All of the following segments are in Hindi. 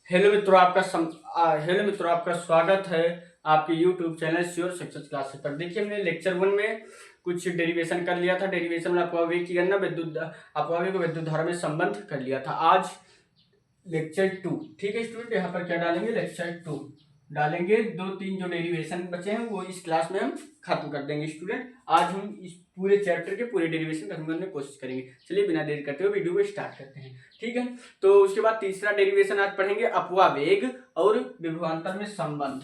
हेलो मित्रों, आपका स्वागत है आपके YouTube channel sure success classes पर। देखिए, हमने लेक्चर 1 में कुछ डेरिवेशन कर लिया था। डेरिवेशन में अपव्यय की गणना, अपव्यय को विद्युत धारा में संबंध कर लिया था। आज लेक्चर 2, ठीक है स्टूडेंट, यहाँ पर क्या डालेंगे, लेक्चर 2 डालेंगे। 2-3 जो डेरिवेशन बचे हैं वो इस क्लास में हम खत्म कर देंगे स्टूडेंट। आज हम इस पूरे चैप्टर के पूरे डेरिवेशन खत्म करने की कोशिश करेंगे। चलिए बिना देर करते हुए वीडियो को स्टार्ट करते हैं, ठीक है। तो उसके बाद तीसरा डेरिवेशन आज पढ़ेंगे, अपवावेग और विभवांतर में संबंध।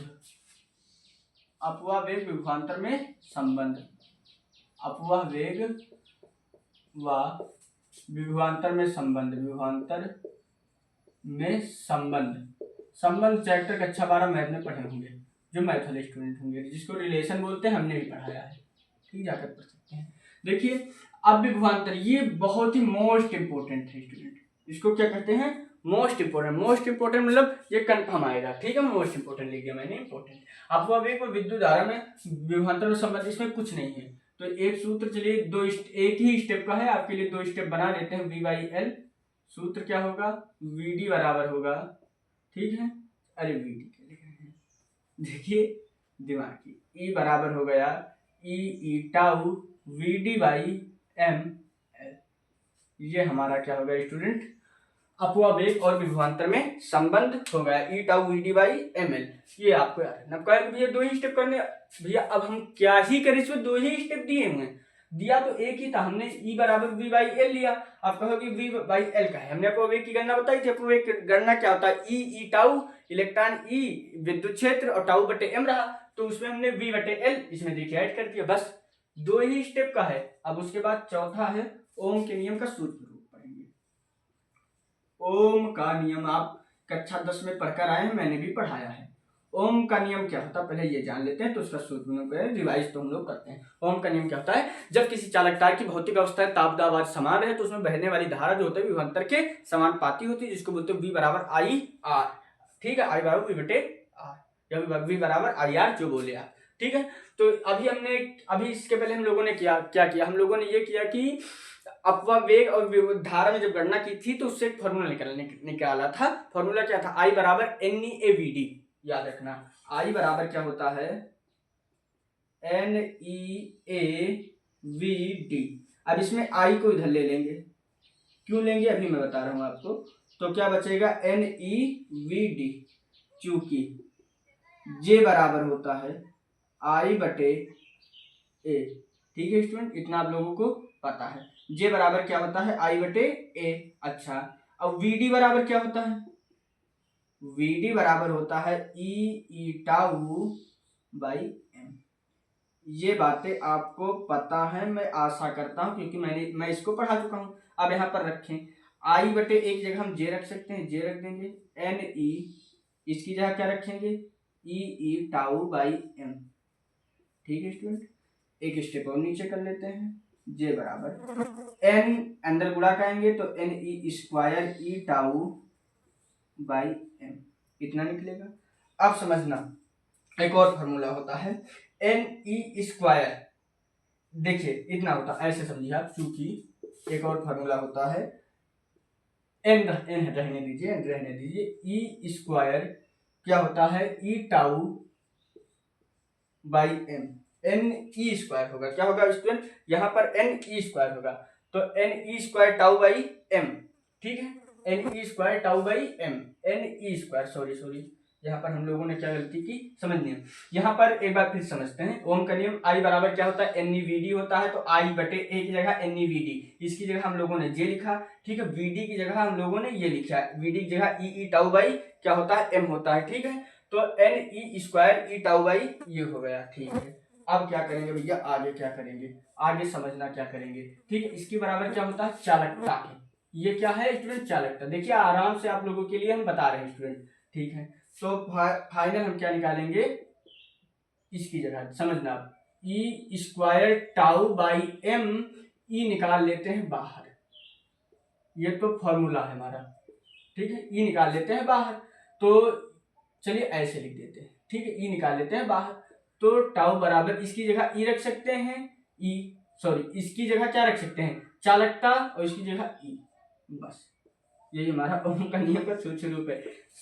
अपवावेग विभवांतर में संबंध, अपवावेग व विभवांतर में संबंध, विभवांतर में संबंध चैप्टर कक्षा 12 मैथ में पढ़े होंगे, जो मैथ वाले स्टूडेंट होंगे, जिसको रिलेशन बोलते हैं, हमने भी पढ़ाया है, ठीक, जाकर पढ़ सकते हैं। देखिए, अब विभवांतर ये बहुत ही मोस्ट इंपोर्टेंट है स्टूडेंट। इसको क्या कहते हैं, मोस्ट इंपोर्टेंट मतलब ये कंफर्म आएगा, ठीक है। मोस्ट इंपोर्टेंट लिख दिया मैंने, इंपोर्टेंट। अपवावेग और विद्युत धारा में विभवांतर में संबंध, इसमें कुछ नहीं है। तो एक सूत्र, चलिए एक ही स्टेप का है, आपके लिए 2 स्टेप बना देते हैं। V/L सूत्र क्या होगा, VD बराबर होगा, ठीक है, अरे VD क्या लिख रहे हैं, देखिए दिमाग की, E बराबर हो गया E टाउ VD/ML। ये हमारा क्या होगा स्टूडेंट, अपवावेग और विभवांतर में संबंध हो गया, E टाउ VD/ML। ये आपको याद है ना। भैया 2 ही स्टेप करने, भैया अब हम क्या ही करें, इसमें 2 ही स्टेप दिए हुए हैं, दिया तो एक ही था, हमने E बराबर V/L लिया। आप कहोगे V/L का है, हमने अपवेग की गणना बताई थी। अपवेग की गणना क्या होता है, E टाउ इलेक्ट्रॉन, E विद्युत क्षेत्र और टाउ बटे M रहा, तो उसमें हमने V/L इसमें देखिए ऐड कर दिया। बस 2 ही स्टेप का है। अब उसके बाद चौथा है ओम के नियम का सूत्र पढ़ेंगे। ओम का नियम आप कक्षा 10 में पढ़कर आए हैं, मैंने भी पढ़ाया है। ओम का नियम क्या होता है पहले ये जान लेते हैं, तो उसका सूत्र रिवाइज तो हम लोग करते हैं। ओम का नियम क्या होता है, जब किसी चालकतार की भौतिक अवस्था ताप दाब आदि समान रहे तो उसमें बहने वाली धारा जो होता है विभवांतर के समानुपाती होती है, जिसको बोलते हैं V बराबर IR, ठीक है, I बराबर V बटे R या V बराबर IR, जो बोले आप, ठीक है। तो अभी इसके पहले हम लोगों ने क्या किया, हम लोगों ने ये किया कि अपवावेग और विद्युत धारा में जब गणना की थी तो उससे एक फॉर्मूला निकाला था। फॉर्मूला क्या था, I बराबर NeAVD, याद रखना। I बराबर क्या होता है, NeAVD। अब इसमें I को इधर ले लेंगे, क्यों लेंगे अभी मैं बता रहा हूं आपको। तो क्या बचेगा, NeVD, चूंकि J बराबर होता है I बटे A, ठीक है स्टूडेंट, इतना आप लोगों को पता है। J बराबर क्या होता है, I बटे A। अच्छा, अब VD बराबर क्या होता है, VD बराबर होता है E टाउ बाई M। ये बातें आपको पता है, मैं आशा करता हूं, क्योंकि मैं इसको पढ़ा चुका हूं। अब यहाँ पर रखें, I बटे एक जगह हम J रख सकते हैं, J रख देंगे। NE इसकी जगह क्या रखेंगे, E टाउ बाई M, ठीक है स्टूडेंट। एक स्टेप और नीचे कर लेते हैं, J बराबर N अंदर गुणा करेंगे तो NE square E tau by M, इतना निकलेगा। अब समझना, एक और फॉर्मूला होता है NE स्क्वायर, देखिए इतना होता है, ऐसे समझिए आप, चूंकि एक और फॉर्मूला होता है N रहने दीजिए, E स्क्वायर क्या होता है, E tau by M, NE square होगा, क्या होगा स्टूडेंट, यहाँ पर NE स्क्वायर होगा, तो NE square tau by M, ठीक है, NE square tau by M, NE square, sorry यहाँ पर हम लोगों ने क्या गलती की, समझिए। यहाँ पर एक बार फिर समझते हैं, ओम का नियम, I बराबर क्या होता है, NeVD होता है, तो I बटे A की जगह NeVD, इसकी जगह हम लोगों ने J लिखा, ठीक है। VD की जगह हम लोगों ने ये लिखा, VD की जगह E टाउ बाई क्या होता है, M होता है, ठीक है। तो NE square E tau by ये हो गया, ठीक है। अब क्या करेंगे भैया, आगे क्या करेंगे, आगे समझना क्या करेंगे, ठीक है। इसके बराबर क्या होता है, चालकता, ये क्या है स्टूडेंट, चालकता। देखिए आराम से आप लोगों के लिए हम बता रहे हैं स्टूडेंट, ठीक है। तो फाइनल हम क्या निकालेंगे, इसकी जगह समझना आप, E square tau by M, E निकाल लेते हैं बाहर, ये तो फॉर्मूला है हमारा, ठीक है। E निकाल लेते हैं बाहर, तो चलिए ऐसे लिख देते हैं, ठीक है। E निकाल लेते हैं बाहर, तो टाउ बराबर इसकी जगह E रख सकते हैं, इसकी जगह क्या रख सकते हैं, चालकता, और इसकी जगह E, बस यही हमारा ओम का नियम का सूक्ष्म रूप है।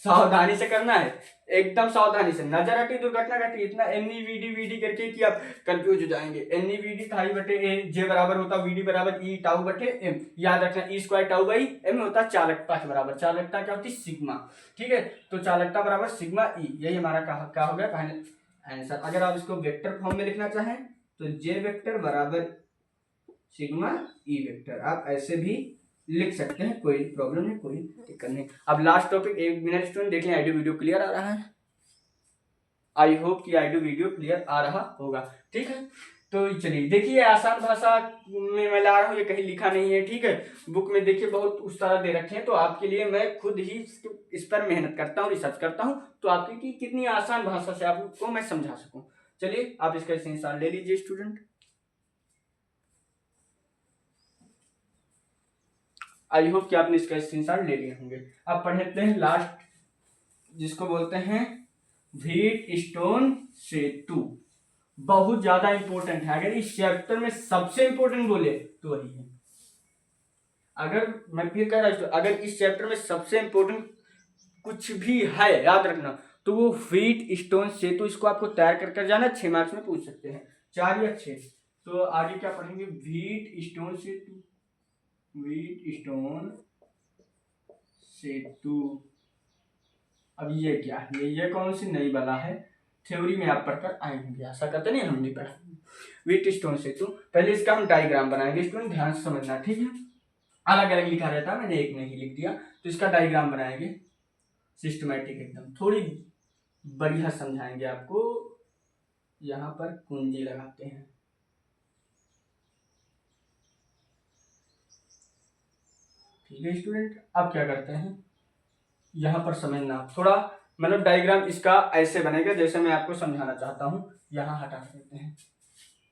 सावधानी से करना है, एकदम सावधानी से, नजर हटी दुर्घटना घटी। इतना NEVD करके कि आप कंफ्यूज हो जाएंगे। NEVD थाई बटे ए, जे बराबर होता VD बराबर E टाउ बटे M। याद रखना E square tau by M होता चालकता के बराबर। चालकता क्या होती? सिग्मा। ठीक है, तो चालकता बराबर सिग्मा E। यही हमारा क्या हो गया फाइनल आंसर। अगर आप इसको वेक्टर फॉर्म में लिखना चाहें तो J वेक्टर बराबर सिग्मा E वेक्टर, आप ऐसे भी लिख सकते हैं, कोई प्रॉब्लम नहीं, कोई दिक्कत नहीं। अब लास्ट टॉपिक 1 मिनट स्टूडेंट देख लें, आईडियो वीडियो क्लियर आ रहा है? आई होप कि आईडियो वीडियो क्लियर आ रहा होगा। ठीक है, तो चलिए देखिए, आसान भाषा में मैं ला रहा हूँ, ये कहीं लिखा नहीं है। ठीक है, बुक में देखिए बहुत उस तरह दे रखे हैं, तो आपके लिए मैं खुद ही इस पर मेहनत करता हूँ, रिसर्च करता हूँ, तो आपकी कितनी आसान भाषा से आपको मैं समझा सकूँ। चलिए आप इसका स्क्रीनशॉट ले लीजिए स्टूडेंट। आई होप कि आपने इसका स्क्रीनशॉट ले लिए होंगे। अब पढ़ते हैं लास्ट, जिसको बोलते हैं व्हीटस्टोन सेतु। बहुत ज्यादा इंपॉर्टेंट है, अगर इस चैप्टर में सबसे इंपॉर्टेंट बोले तो वही है। अगर मैं फिर कह रहा हूं, अगर इस चैप्टर में सबसे इंपॉर्टेंट कुछ भी है याद रखना तो वो व्हीटस्टोन सेतु। इसको आपको तैयार कर जाना, 6 मार्क्स में पूछ सकते हैं, 4 या 6। तो आगे क्या पढ़ेंगे? व्हीटस्टोन सेतु, व्हीटस्टोन सेतु। अब ये क्या है? ये कौन सी नई बला है? थ्योरी में आप पढ़कर आए होंगे, आशा करते नहीं हम नहीं पढ़ा। व्हीटस्टोन सेतु, पहले इसका हम डायग्राम बनाएंगे स्टूडेंट, ध्यान से समझना। ठीक है, अलग अलग लिखा रहता है, मैंने एक में ही लिख दिया। तो इसका डायग्राम बनाएंगे सिस्टमैटिक एकदम, थोड़ी बढ़िया समझाएंगे आपको। यहाँ पर कुंजी लगाते हैं, ठीक है स्टूडेंट। अब क्या करते हैं, यहाँ पर समझना थोड़ा, मतलब डायग्राम इसका ऐसे बनेगा जैसे मैं आपको समझाना चाहता हूँ। यहाँ हटा देते हैं,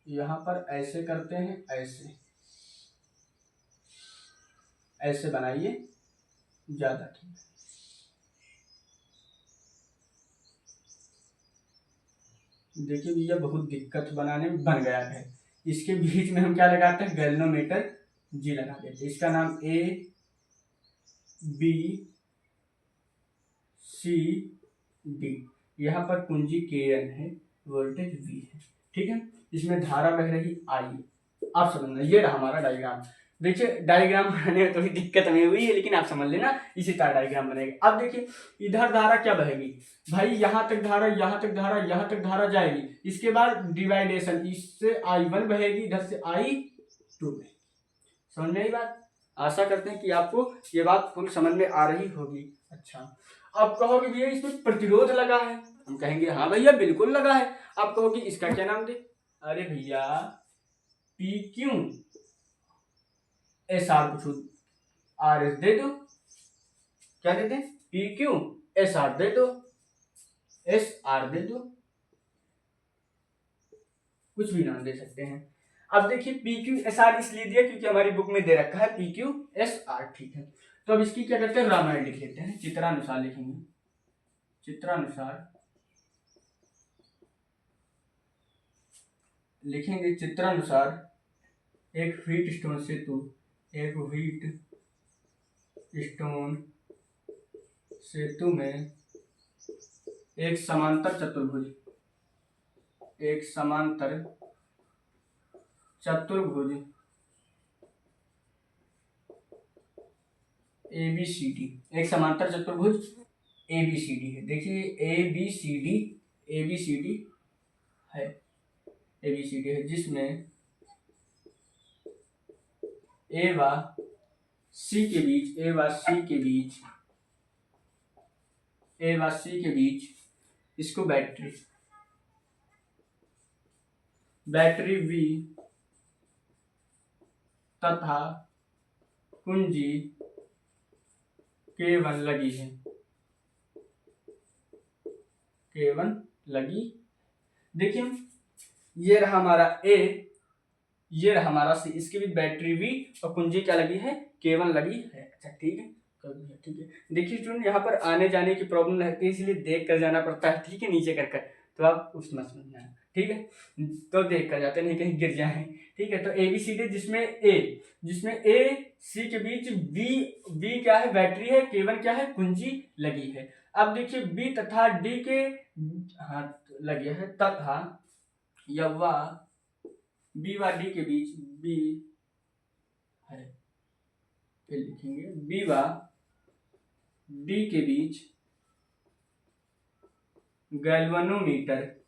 यहाँ पर ऐसे करते हैं, ऐसे ऐसे बनाइए ज्यादा ठीक है। देखिए भैया बहुत दिक्कत बनाने में बन गया है। इसके बीच में हम क्या लगाते हैं? गैल्वेनोमीटर जी लगा देते हैं। इसका नाम ABCD। यहाँ पर कुंजी KN है, वोल्टेज V है। ठीक है, इसमें धारा बह रही I। आप समझना, ये रहा हमारा डायग्राम। देखिए डायग्राम बनाने में थोड़ी दिक्कत हमें हुई है, लेकिन आप समझ लेना, इसी तरह डायग्राम बनेगा। अब देखिए इधर धारा क्या बहेगी भाई, यहाँ तक धारा, यहाँ तक धारा, यहाँ तक धारा जाएगी। इसके बाद डिवाइडेशन, इससे I1 बहेगी, इधर से I2 बहेगी। समझ में आई बात? आशा करते हैं कि आपको ये बात फुल समझ में आ रही होगी। अच्छा, अब कहोगे भैया इसमें प्रतिरोध लगा है, हम कहेंगे हाँ भैया बिल्कुल लगा है। आप कहोगे इसका क्या नाम दे? अरे भैया PQ SR कुछ RS दे दो। क्या देते हैं? PQ SR दे दो, SR दे दो, कुछ भी नाम दे सकते हैं। अब देखिए PQ SR इसलिए दिया क्योंकि हमारी बुक में दे रखा है PQ SR। ठीक है, तो अब इसकी क्या करते हैं? रामायण लिख लेते हैं, चित्रानुसार लिखेंगे। चित्रानुसार लिखेंगे, चित्रानुसार एक व्हीटस्टोन सेतु, एक व्हीटस्टोन सेतु में एक समांतर चतुर्भुज, एक समांतर चतुर्भुज ABCD, एक समांतर चतुर्भुज ABCD है। देखिए ABCD है, ABCD है, जिसमें A व C के बीच, A व C के बीच, A व C के बीच इसको बैटरी V तथा कुंजी K1 लगी है, K1 लगी। देखिए ये रहा हमारा A, ये रहा हमारा C, इसके भी बैटरी V और कुंजी क्या लगी है? K1 लगी है। अच्छा ठीक है, ठीक है। देखिए स्टूडेंट यहाँ पर आने जाने की प्रॉब्लम रहती है, इसलिए देख कर जाना पड़ता है। ठीक है, नीचे कर तो आप उसमें समझना है। ठीक है, तो देख कर जाते नहीं कहीं गिर जाए। ठीक है, तो ABCD जिसमें ए सी के बीच बी क्या है, बैटरी है, K1 क्या है, कुंजी लगी है। अब देखिए बी तथा डी के हाथ लगे है तथा यवा बी व डी के बीच बी है, फिर लिखेंगे बी व डी के बीच गैल्वेनोमीटर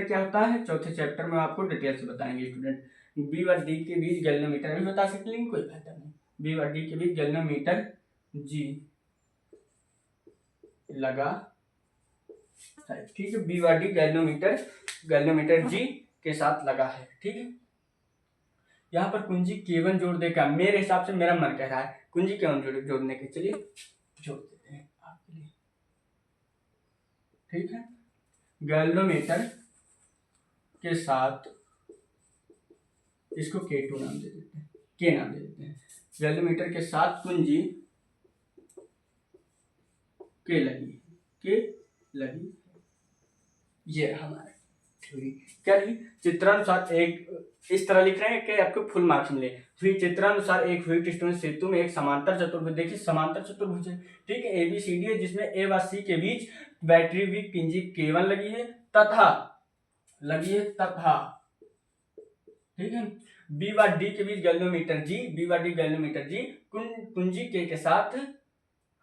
क्या होता है, चौथे चैप्टर में आपको डिटेल से बताएंगे स्टूडेंट। बी व डी के बीच गैल्वेनोमीटर भी बता सकते हैं, कोई फायदा नहीं। बी व डी के बीच गैल्वेनोमीटर जी लगा है। ठीक है, बी व डी गैल्वेनोमीटर जी के साथ लगा है। ठीक है, यहाँ पर कुंजी K1 जोड़ देगा, मेरे हिसाब से मेरा मन कह रहा है कुंजी K1 जोड़ने के, चलिए जोड़ देते हैं आपके लिए। ठीक है, गैल्वेनोमीटर के साथ इसको K2 नाम दे देते हैं, K नाम दे देते हैं। गैल्वेनोमीटर के साथ कुंजी K लगी, ये हमारा थ्योरी क्या रही। चित्रानुसार एक इस तरह लिख रहे हैं कि आपको फुल मार्क्स मिले। फिर चित्रानुसार एक व्हीटस्टोन सेतु में एक समांतर चतुर्भुज, देखिए समांतर चतुर्भुज है। ठीक है, ABCD है जिसमें A व C के बीच बैटरी वी कुंजी K1 लगी है तथा ठीक है, बी व डी के बीच गैल्वेनोमीटर जी कुंजी K के साथ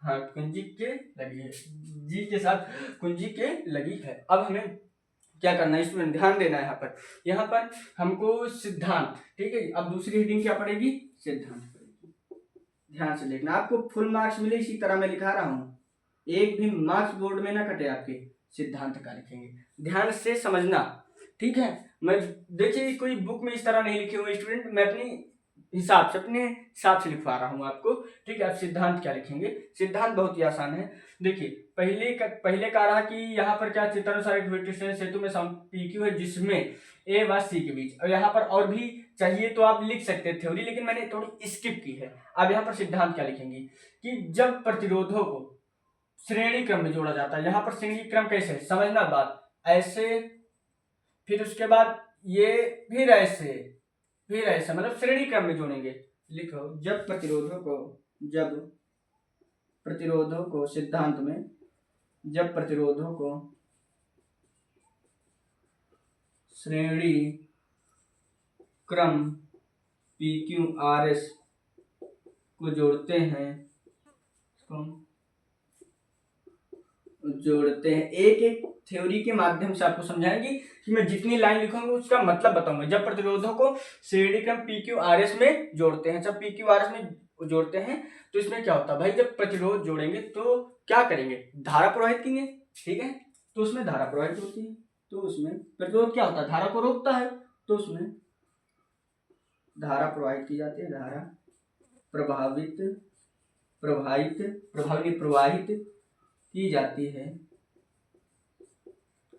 कुंजी के लगी है, जी के साथ कुंजी के लगी है। अब हमें क्या करना है स्टूडेंट, ध्यान देना है यहाँ पर हमको सिद्धांत। ठीक है, अब दूसरी हेडिंग क्या पड़ेगी, सिद्धांत पड़ेगी। ध्यान से देखना, आपको फुल मार्क्स मिले इसी तरह मैं लिखा रहा हूँ, एक भी मार्क्स बोर्ड में ना कटे आपके। सिद्धांत का लिखेंगे, ध्यान से समझना। ठीक है, मैं देखिए कोई बुक में इस तरह नहीं लिखे हुए स्टूडेंट, मैं अपने हिसाब से लिखवा रहा हूँ आपको। ठीक है, अब सिद्धांत क्या लिखेंगे, सिद्धांत बहुत ही आसान है। देखिए पहले का रहा कि यहाँ पर क्या चित्रानुसार एक व्हीटस्टोन सेतु में PQ है जिसमें A व C के बीच, और यहाँ पर और भी चाहिए तो आप लिख सकते हैं थ्योरी, लेकिन मैंने थोड़ी स्किप की है। अब यहाँ पर सिद्धांत क्या लिखेंगे कि जब प्रतिरोधों को श्रेणी क्रम में जोड़ा जाता है, यहाँ पर श्रेणी क्रम कैसे समझना बात, ऐसे फिर उसके बाद ये फिर ऐसे मतलब श्रेणी क्रम में जोड़ेंगे। लिखो जब प्रतिरोधों को सिद्धांत में जब प्रतिरोधों को श्रेणी क्रम PQRS को जोड़ते हैं एक एक थ्योरी के माध्यम से आपको समझाएंगे कि मैं जितनी लाइन लिखूंगा उसका मतलब बताऊंगा। जब प्रतिरोधों को श्रेणी क्रम PQRS में जोड़ते हैं, जब PQRS में जोड़ते हैं तो इसमें क्या होता है भाई, जब प्रतिरोध जोड़ेंगे तो क्या करेंगे, धारा प्रवाहित करेंगे। ठीक है, तो उसमें धारा प्रवाहित होती है, तो उसमें प्रतिरोध क्या होता है, धारा को रोकता है, तो उसमें धारा प्रवाहित की जाती है, धारा प्रवाहित की जाती है।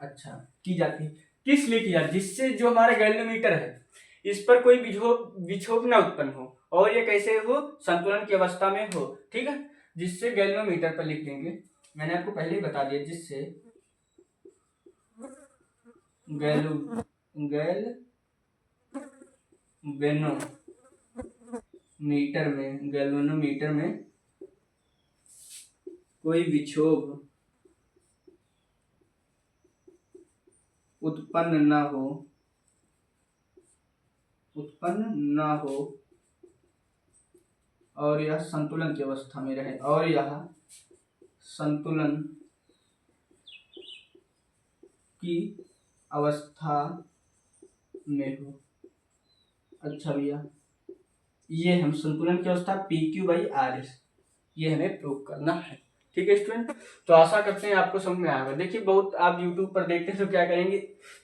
अच्छा, की जाती है किस लिए की जाती है, जिससे जो हमारा गैल्वेनोमीटर है इस पर कोई विक्षोभ न उत्पन्न हो और ये कैसे हो, संतुलन की अवस्था में हो। ठीक है, जिससे गैल्वेनोमीटर पर लिख देंगे, मैंने आपको पहले ही बता दिया, जिससे गैल्वेनोमीटर में कोई विक्षोभ उत्पन्न न हो और यह संतुलन की अवस्था में रहे, और यह संतुलन की अवस्था में हो। अच्छा भैया, ये हम संतुलन की अवस्था PQ/RS ये हमें प्रूव करना है। ठीक है स्टूडेंट, तो आशा करते हैं आपको समझ में आएगा। देखिए बहुत आप YouTube पर देखते हैं तो क्या करेंगे,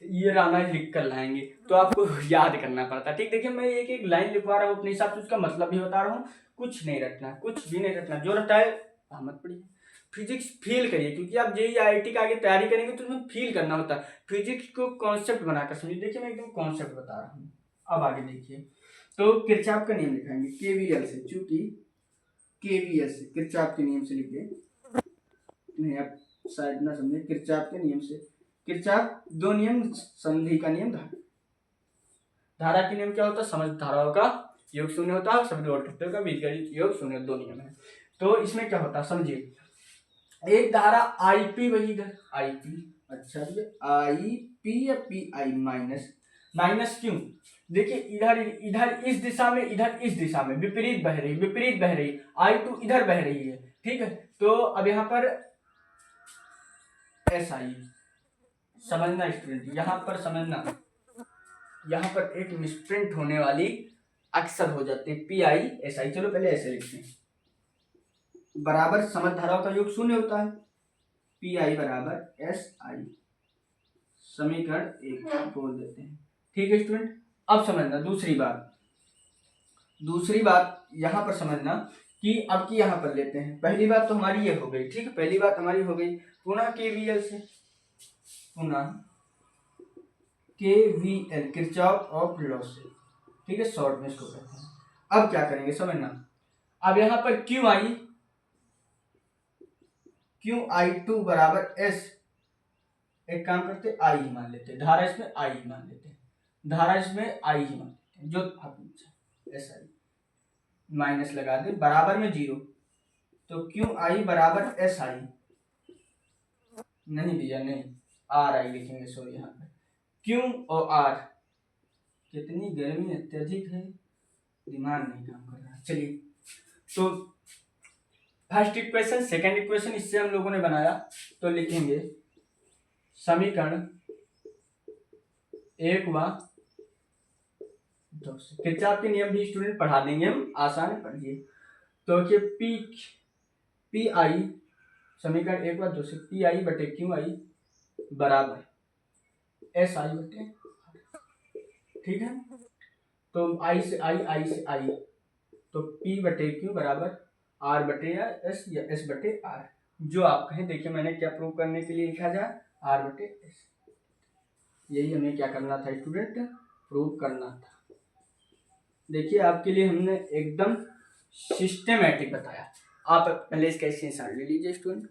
ये रामायण लिख कर लाएंगे तो आपको याद करना पड़ता है। ठीक, देखिए मैं एक एक लाइन लिखवा रहा हूँ अपने हिसाब से, उसका मतलब भी बता रहा हूँ, कुछ नहीं रटना, कुछ भी नहीं रटना, जो रटा है मत पढ़िए। फिजिक्स फील करिए, क्योंकि आप JEE IIT का आगे तैयारी करेंगे तो उसमें फील करना होता है, फिजिक्स को कॉन्सेप्ट बनाकर समझिए। देखिए मैं एकदम कॉन्सेप्ट बता रहा हूँ। अब आगे देखिए, तो किरचॉफ का नियम लिखाएंगे KVL से, चूंकि KVL से किरचॉफ के नियम से लिखिए, नहीं आप शायद ना समझे, किरचॉफ के नियम से किरचॉफ दो नियम, संधि का नियम, धारा के नियम क्या होता है, समस्त धाराओं का योग शून्य होता है, सभी लोटतत्वों का बीजगणित योग शून्य, दो नियम है। तो इसमें क्या होता है समझिए, एक धारा आईपी वही इधर आईपी, अच्छा भैया आईपी या पी आई माइनस, माइनस क्यों, देखिए इधर इधर इस दिशा में, इधर इस दिशा में विपरीत बह रही, विपरीत बह रही, I2 इधर बह रही है, ठीक है। तो अब यहाँ पर एस आई समझना स्टूडेंट, यहाँ पर समझना, यहाँ पर एक मिसप्रिंट होने वाली अक्सर हो जाती है, पी आई एस आई। चलो पहले ऐसे लिखते हैं, बराबर समस्त धाराओं का योग शून्य होता है, पी आई बराबर एस आई, समीकरण 1 बोल देते हैं, ठीक है स्टूडेंट। अब समझना दूसरी बात यहाँ पर समझना कि अब की यहाँ पर लेते हैं, पहली बात तो हमारी ये हो गई, ठीक है, पहली बात हमारी हो गई, पुनः केवीएल से, पुनः केवीएल किरचॉफ ऑफ लॉ से, ठीक है, शॉर्ट में इसको कहते हैं। अब क्या करेंगे समझना, अब यहाँ पर क्यू आई टू बराबर एस, एक काम करते आई ही मान लेते, धारा इसमें आई ही मान लेते, धारा इसमें आई ही मान लेते, जो एस आई माइनस लगा दे, बराबर में 0, तो क्यू आई बराबर एस आई, नहीं भैया नहीं, आर आई लिखेंगे, सॉरी यहाँ पे क्यू और आर, कितनी गर्मी अत्यधिक है, दिमाग नहीं काम कर रहा। चलिए, तो फर्स्ट इक्वेशन, सेकंड इक्वेशन इससे हम लोगों ने बनाया, तो लिखेंगे समीकरण 1 व 2 से, किरचॉफ के नियम भी स्टूडेंट पढ़ा देंगे हम, आसान पढ़िए। तो ये पी आई समीकरण 1 व 2 से, पी आई बटे क्यू आई बराबर एस आई बटे, ठीक है। तो आई से आई से आई, तो पी बटे क्यू बराबर आर बटे या एस बटे आर, जो आप कहें। देखिए मैंने क्या प्रूव करने के लिए लिखा जाए, आर बटे एस, यही हमें क्या करना था स्टूडेंट, प्रूव करना था। देखिए आपके लिए हमने एकदम सिस्टमैटिक बताया, आप पहले इसका स्क्रीनशॉट ले लीजिए स्टूडेंट।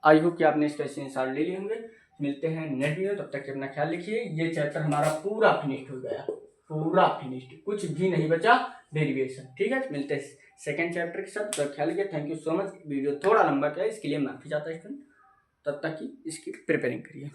आई होप कि आपने इसका स्क्रीनशॉट ले लिए होंगे। मिलते हैं नेक्स्ट वीडियो, तब तक अपना ख्याल रखिए। ये चैप्टर हमारा पूरा फिनिश्ड हो गया, पूरा फिनिश्ड, कुछ भी नहीं बचा डेरिवेशन, ठीक है। मिलते हैं सेकंड चैप्टर के साथ, तो ख्याल रखिए। Thank you so much. Video थोड़ा लंबा किया, इसके लिए माफी चाहता हूं स्टूडेंट, तब तक की इसकी प्रिपेयरिंग करिए।